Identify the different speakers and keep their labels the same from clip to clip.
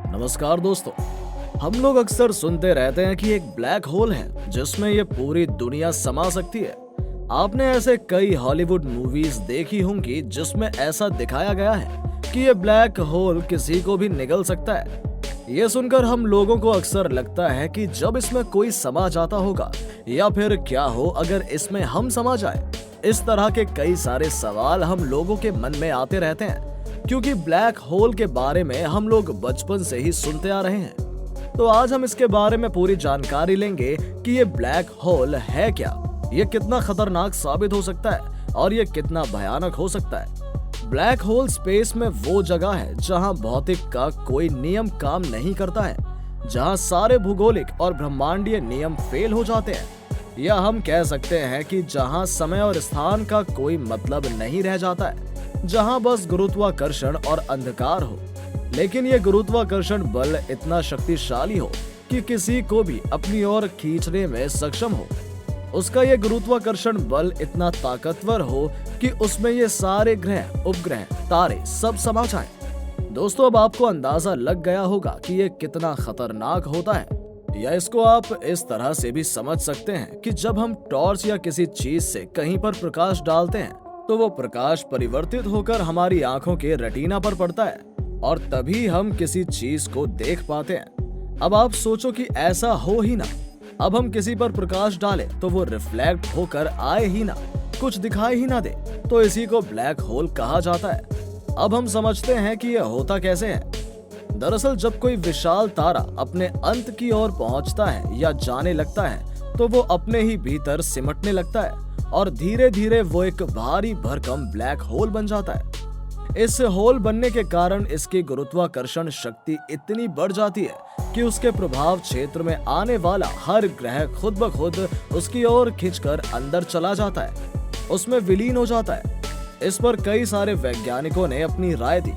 Speaker 1: नमस्कार दोस्तों। हम लोग अक्सर सुनते रहते हैं कि एक ब्लैक होल है जिसमें ये पूरी दुनिया समा सकती है। आपने ऐसे कई हॉलीवुड मूवीज देखी होंगी जिसमें ऐसा दिखाया गया है कि ये ब्लैक होल किसी को भी निगल सकता है। ये सुनकर हम लोगों को अक्सर लगता है कि जब इसमें कोई समा जाता होगा या फिर क्या हो अगर इसमें हम समा जाए। इस तरह के कई सारे सवाल हम लोगों के मन में आते रहते हैं क्योंकि ब्लैक होल के बारे में हम लोग बचपन से ही सुनते आ रहे हैं। तो आज हम इसके बारे में पूरी जानकारी लेंगे कि ये ब्लैक होल है क्या, ये कितना खतरनाक साबित हो सकता है और ये कितना भयानक हो सकता है। ब्लैक होल स्पेस में वो जगह है जहां भौतिक का कोई नियम काम नहीं करता है, जहां सारे भूगोलिक और ब्रह्मांडीय नियम फेल हो जाते हैं, या हम कह सकते हैं कि जहां समय और स्थान का कोई मतलब नहीं रह जाता है, जहां बस गुरुत्वाकर्षण और अंधकार हो। लेकिन ये गुरुत्वाकर्षण बल इतना शक्तिशाली हो कि किसी को भी अपनी ओर खींचने में सक्षम हो। उसका ये गुरुत्वाकर्षण बल इतना ताकतवर हो कि उसमें ये सारे ग्रह, उपग्रह, तारे सब समा जाएं। दोस्तों, अब आपको अंदाजा लग गया होगा कि ये कितना खतरनाक होता है। या इसको आप इस तरह से भी समझ सकते हैं कि जब हम टॉर्च या किसी चीज से कहीं पर प्रकाश डालते हैं तो वो प्रकाश परिवर्तित होकर हमारी आंखों के रेटिना पर पड़ता है और तभी हम किसी चीज को देख पाते हैं। अब आप सोचो कि ऐसा हो ही ना, अब हम किसी पर प्रकाश डालें तो वो रिफ्लेक्ट होकर आए ही ना, कुछ दिखाई ही ना दे, तो इसी को ब्लैक होल कहा जाता है। अब हम समझते हैं कि यह होता कैसे है। दरअसल जब कोई विशाल तारा अपने अंत की ओर पहुंचता है या जाने लगता है तो वो अपने ही भीतर सिमटने लगता है और धीरे धीरे वो एक भारी भरकम ब्लैक होल बन जाता है। इस होल बनने के कारण इसकी गुरुत्वाकर्षण शक्ति इतनी बढ़ जाती है कि उसके प्रभाव क्षेत्र में आने वाला हर ग्रह खुद ब खुद उसकी ओर खींचकर अंदर चला जाता है, उसमें विलीन हो जाता है। इस पर कई सारे वैज्ञानिकों ने अपनी राय दी।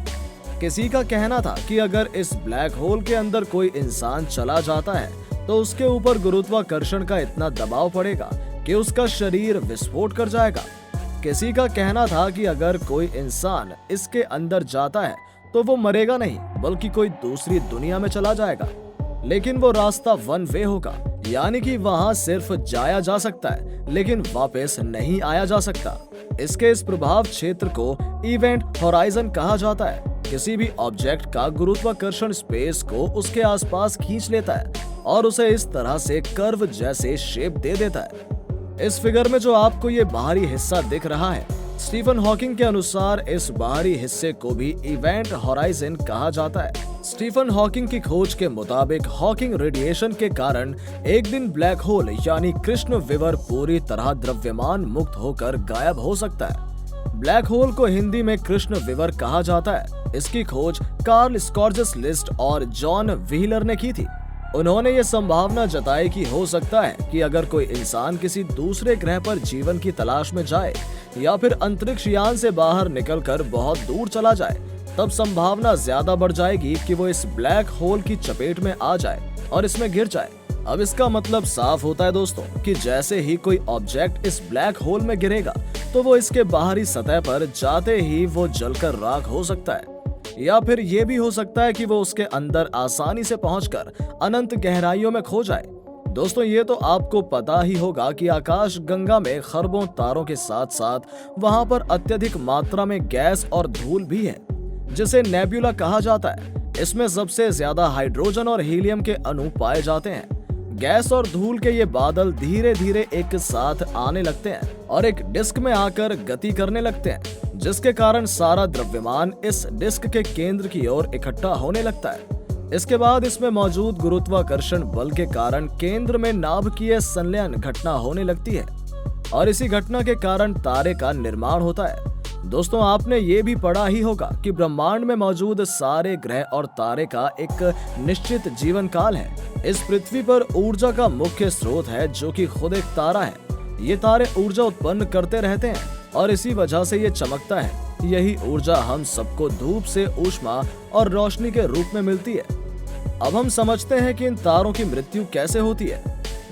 Speaker 1: किसी का कहना था कि अगर इस ब्लैक होल के अंदर कोई इंसान चला जाता है तो उसके ऊपर गुरुत्वाकर्षण का इतना दबाव पड़ेगा कि उसका शरीर विस्फोट कर जाएगा। किसी का कहना था कि अगर कोई इंसान इसके अंदर जाता है तो वो मरेगा नहीं बल्कि कोई दूसरी दुनिया में चला जाएगा, लेकिन वो रास्ता वन वे होगा, यानी कि वहां सिर्फ जाया जा सकता है लेकिन वापस नहीं आया जा सकता। इसके इस प्रभाव क्षेत्र को इवेंट होराइजन कहा जाता है। किसी भी ऑब्जेक्ट का गुरुत्वाकर्षण स्पेस को उसके आसपास खींच लेता है और उसे इस तरह से कर्व जैसे शेप दे देता है। इस फिगर में जो आपको ये बाहरी हिस्सा दिख रहा है, स्टीफन हॉकिंग के अनुसार इस बाहरी हिस्से को भी इवेंट होराइजन कहा जाता है। स्टीफन हॉकिंग की खोज के मुताबिक हॉकिंग रेडिएशन के कारण एक दिन ब्लैक होल यानी कृष्ण विवर पूरी तरह द्रव्यमान मुक्त होकर गायब हो सकता है। ब्लैक होल को हिंदी में कृष्ण विवर कहा जाता है। इसकी खोज कार्ल स्कॉर्जस लिस्ट और जॉन व्हीलर ने की थी। उन्होंने ये संभावना जताई कि हो सकता है कि अगर कोई इंसान किसी दूसरे ग्रह पर जीवन की तलाश में जाए या फिर अंतरिक्ष यान से बाहर निकलकर बहुत दूर चला जाए, तब संभावना ज्यादा बढ़ जाएगी कि वो इस ब्लैक होल की चपेट में आ जाए और इसमें गिर जाए। अब इसका मतलब साफ होता है दोस्तों कि जैसे ही कोई ऑब्जेक्ट इस ब्लैक होल में गिरेगा तो वो इसके बाहरी सतह पर जाते ही वो जलकर राख हो सकता है, या फिर ये भी हो सकता है कि वो उसके अंदर आसानी से पहुंचकर अनंत गहराइयों में खो जाए। दोस्तों, ये तो आपको पता ही होगा कि आकाश गंगा में खरबों तारों के साथ साथ वहां पर अत्यधिक मात्रा में गैस और धूल भी है, जिसे नेब्यूला कहा जाता है। इसमें सबसे ज्यादा हाइड्रोजन और हीलियम के अणु पाए जाते हैं। गैस और धूल के ये बादल धीरे धीरे एक साथ आने लगते हैं और एक डिस्क में आकर गति करने लगते हैं, जिसके कारण सारा द्रव्यमान इस डिस्क के केंद्र की ओर इकट्ठा होने लगता है। इसके बाद इसमें मौजूद गुरुत्वाकर्षण बल के कारण केंद्र में नाभिकीय संलयन घटना होने लगती है और इसी घटना के कारण तारे का निर्माण होता है। दोस्तों, आपने ये भी पढ़ा ही होगा कि ब्रह्मांड में मौजूद सारे ग्रह और तारे का एक निश्चित जीवन काल है। इस पृथ्वी पर ऊर्जा का मुख्य स्रोत है जो कि खुद एक तारा है। ये तारे ऊर्जा उत्पन्न करते रहते हैं और इसी वजह से ये चमकता है। यही ऊर्जा हम सबको धूप से ऊष्मा और रोशनी के रूप में मिलती है। अब हम समझते हैं कि इन तारों की मृत्यु कैसे होती है।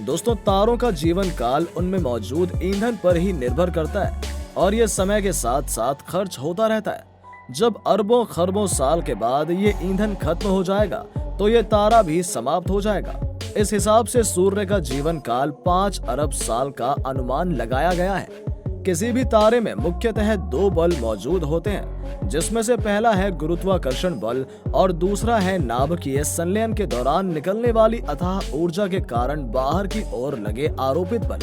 Speaker 1: दोस्तों, तारों का जीवन काल उनमें मौजूद ईंधन पर ही निर्भर करता है और ये समय के साथ साथ खर्च होता रहता है। जब अरबों खरबों साल के बाद ये ईंधन खत्म हो जाएगा तो ये तारा भी समाप्त हो जाएगा। इस हिसाब से सूर्य का जीवन काल 5 अरब साल का अनुमान लगाया गया है। किसी भी तारे में मुख्यतः 2 बल मौजूद होते हैं, जिसमें से पहला है गुरुत्वाकर्षण बल और दूसरा है नाभिकीय संलयन के दौरान निकलने वाली अथाह ऊर्जा के कारण बाहर की ओर लगे आरोपित बल।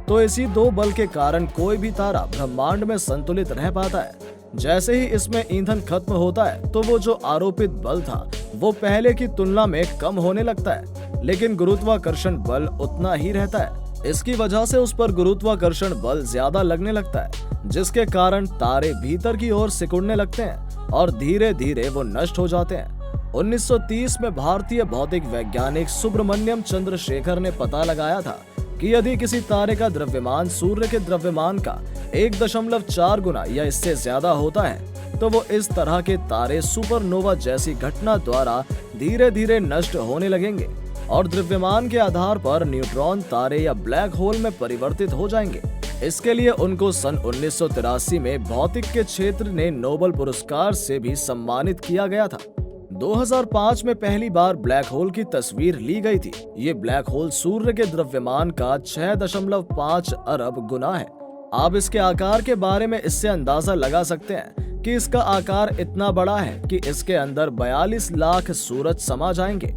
Speaker 1: तो इसी 2 बल के कारण कोई भी तारा ब्रह्मांड में संतुलित रह पाता है। जैसे ही इसमें ईंधन खत्म होता है तो वो जो आरोपित बल था वो पहले की तुलना में कम होने लगता है, लेकिन गुरुत्वाकर्षण बल उतना ही रहता है। इसकी वजह से उस पर गुरुत्वाकर्षण बल ज्यादा लगने लगता है, जिसके कारण तारे भीतर की ओर सिकुड़ने लगते हैं और धीरे धीरे वो नष्ट हो जाते हैं। 1930 में भारतीय भौतिक वैज्ञानिक सुब्रमण्यम चंद्रशेखर ने पता लगाया था कि यदि किसी तारे का द्रव्यमान सूर्य के द्रव्यमान का 1.4 गुना या इससे ज्यादा होता है तो वो इस तरह के तारे सुपरनोवा जैसी घटना द्वारा धीरे धीरे नष्ट होने लगेंगे और द्रव्यमान के आधार पर न्यूट्रॉन तारे या ब्लैक होल में परिवर्तित हो जाएंगे। इसके लिए उनको सन 1983 में भौतिक के क्षेत्र ने नोबेल पुरस्कार से भी सम्मानित किया गया था। 2005 में पहली बार ब्लैक होल की तस्वीर ली गई थी। ये ब्लैक होल सूर्य के द्रव्यमान का 6.5 अरब गुना है। आप इसके आकार के बारे में इससे अंदाजा लगा सकते हैं कि इसका आकार इतना बड़ा है कि इसके अंदर 42 लाख सूरज समा जाएंगे।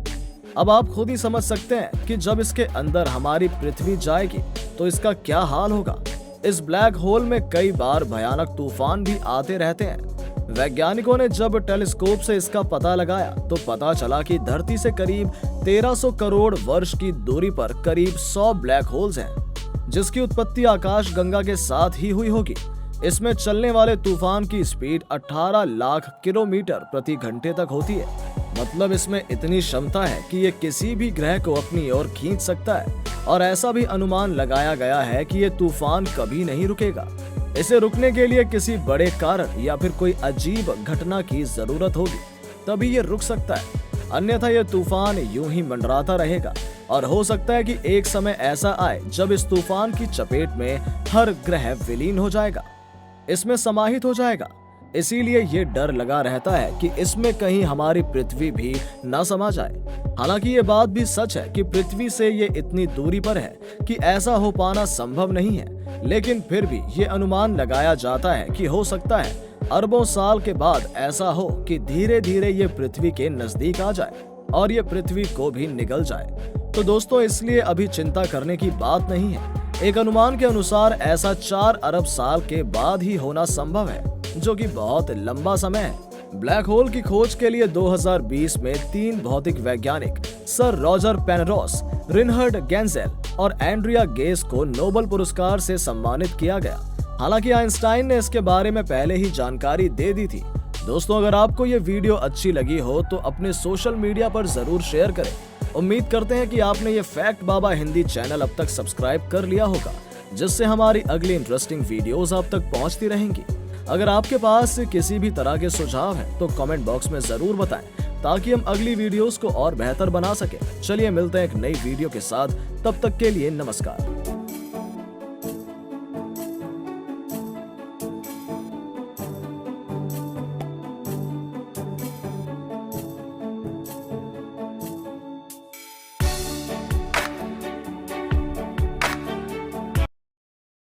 Speaker 1: अब आप खुद ही समझ सकते हैं कि जब इसके अंदर हमारी पृथ्वी जाएगी तो इसका क्या हाल होगा। इस ब्लैक होल में कई बार भयानक तूफान भी आते रहते हैं। वैज्ञानिकों ने जब टेलीस्कोप से इसका पता लगाया तो पता चला कि धरती से करीब 1300 करोड़ वर्ष की दूरी पर करीब 100 ब्लैक होल्स हैं, जिसकी उत्पत्ति आकाशगंगा के साथ ही हुई होगी। इसमें चलने वाले तूफान की स्पीड 18 लाख किलोमीटर प्रति घंटे तक होती है। मतलब इसमें इतनी क्षमता है कि ये किसी भी ग्रह को अपनी ओर खींच सकता है और ऐसा भी अनुमान लगाया गया है कि ये तूफान कभी नहीं रुकेगा। इसे रुकने के लिए किसी बड़े कारण या फिर कोई अजीब घटना की जरूरत होगी, तभी ये रुक सकता है। अन्यथा ये तूफान यूं ही मंडराता रहेगा और हो सकता है कि एक समय ऐसा आए जब इस तूफान की चपेट में हर ग्रह विलीन हो जाएगा, इसमें समाहित हो जाएगा। इसीलिए ये डर लगा रहता है कि इसमें कहीं हमारी पृथ्वी भी न समा जाए। हालांकि ये बात भी सच है कि पृथ्वी से ये इतनी दूरी पर है कि ऐसा हो पाना संभव नहीं है, लेकिन फिर भी ये अनुमान लगाया जाता है कि हो सकता है अरबों साल के बाद ऐसा हो कि धीरे धीरे ये पृथ्वी के नजदीक आ जाए और ये पृथ्वी को भी निगल जाए। तो दोस्तों, इसलिए अभी चिंता करने की बात नहीं है। एक अनुमान के अनुसार ऐसा 4 अरब साल के बाद ही होना संभव है, जो कि बहुत लंबा समय है। ब्लैक होल की खोज के लिए 2020 में 3 भौतिक वैज्ञानिक सर रॉजर पेनरोस, रिनहर्ड गेंजेल और एंड्रिया गेस को नोबेल पुरस्कार से सम्मानित किया गया। हालांकि आइंस्टाइन ने इसके बारे में पहले ही जानकारी दे दी थी। दोस्तों, अगर आपको ये वीडियो अच्छी लगी हो तो अपने सोशल मीडिया पर जरूर शेयर करें। उम्मीद करते हैं कि आपने ये फैक्ट बाबा हिंदी चैनल अब तक सब्सक्राइब कर लिया होगा, जिससे हमारी अगली इंटरेस्टिंग वीडियोस आप तक पहुंचती रहेंगी। अगर आपके पास किसी भी तरह के सुझाव हैं तो कमेंट बॉक्स में जरूर बताएं, ताकि हम अगली वीडियोस को और बेहतर बना सकें। चलिए मिलते हैं एक नई वीडियो के साथ, तब तक के लिए नमस्कार।